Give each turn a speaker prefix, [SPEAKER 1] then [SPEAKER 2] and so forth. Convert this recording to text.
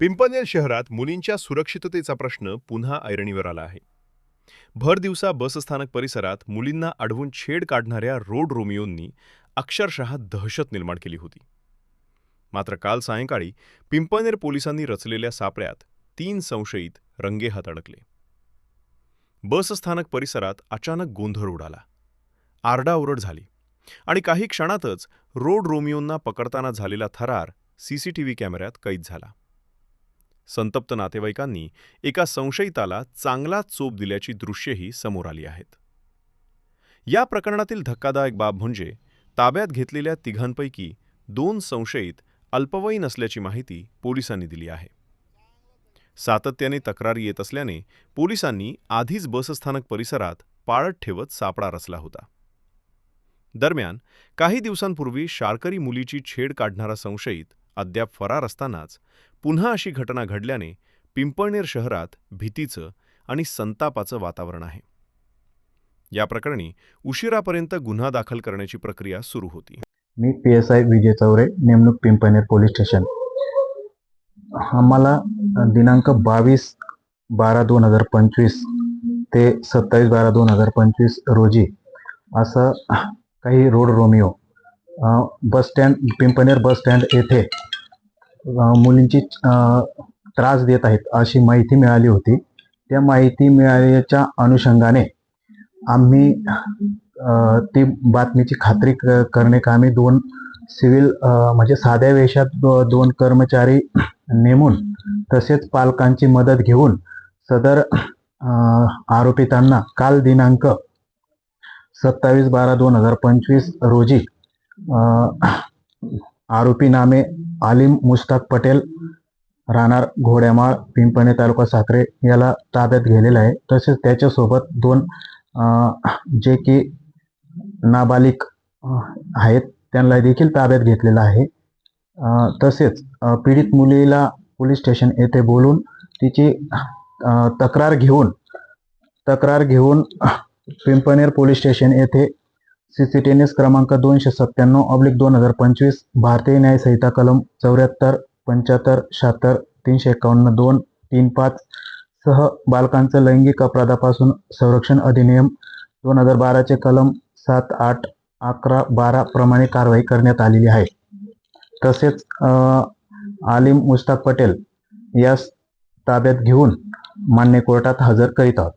[SPEAKER 1] पिंपळनेर शहरात मुलींच्या सुरक्षिततेचा प्रश्न पुन्हा ऐरणीवर आला आहे. भर दिवसा बसस्थानक परिसरात मुलींना अडवून छेड काढणाऱ्या रोड रोमियोंनी अक्षरशः दहशत निर्माण केली होती. मात्र काल सायंकाळी पिंपळनेर पोलिसांनी रचलेल्या सापळ्यात 3 संशयित रंगेहात अडकले. बसस्थानक परिसरात अचानक गोंधळ उडाला, आरडाओरड झाली आणि काही क्षणातच रोड रोमियोंना पकडताना झालेला थरार सीसीटीव्ही कॅमेऱ्यात कैद झाला. संतप्त नातेवाईकांनी एका संशयिताला चांगलाच चोप दिल्याची दृश्येही समोर आली आहेत. या प्रकरणातील धक्कादायक बाब म्हणजे ताब्यात घेतलेल्या तिघांपैकी 2 संशयित अल्पवयीन असल्याची माहिती पोलिसांनी दिली आहे. सातत्याने तक्रारी येत असल्याने पोलिसांनी आधीच बसस्थानक परिसरात पाळत ठेवत सापळा रचला होता. दरम्यान काही दिवसांपूर्वी शाळकरी मुलीची छेड काढणारा संशयित अद्याप फरार असतानाच पुन्हा अशी घटना घडल्याने पिंपळनेर शहरात भीतीचं आणि संतापाचं वातावरण आहे. या प्रकरणी उशिरापर्यंत गुन्हा दाखल करण्याची प्रक्रिया सुरू होती.
[SPEAKER 2] मी PSI विजय चौरे, नेमणूक पिंपळनेर पोलीस स्टेशन. आम्हाला दिनांक 22/12/2025 ते 27/12/2025 रोजी असं काही road Romeo Pimpalner bus stand येथे मुलींची त्रास देत आहेत अशी माहिती मिळाली होती. त्या माहिती मिळाल्याच्या अनुषंगाने आम्ही ती बातमीची खात्री करण्याकामी 2 सिव्हिल म्हणजे साध्या वेशात 2 कर्मचारी नेमून तसेच पालकांची मदत घेऊन सदर आरोपितांना काल दिनांक 27/12/2025 रोजी आरोपी नामे आलिम मुश्ताक पटेल, राहणार घोड्यामाळ, पिंपळनेर तालुका साक्रे याला ताब्यात घेतलेला आहे. तसेच त्याच्यासोबत 2 जे की नाबालिक आहेत त्यांना देखील ताब्यात घेतलेला आहे. तसेच पीडित मुलीला पोलीस स्टेशन येथे बोलून तिची तक्रार घेऊन पिंपळनेर पोलीस स्टेशन येथे CCTNS क्रमांक 297/2025 भारतीय न्याय संहिता कलम 74, 75, 76, 351, 2, 3, 5 सह बालकांचं लैंगिक अपराधापासून संरक्षण अधिनियम 2012 चे कलम 7, 8, 11, 12 प्रमाणे कारवाई करण्यात आलेली आहे. तसेच आलिम मुश्ताक पटेल यास ताब्यात घेऊन मान्य कोर्टात हजर करीत आहोत.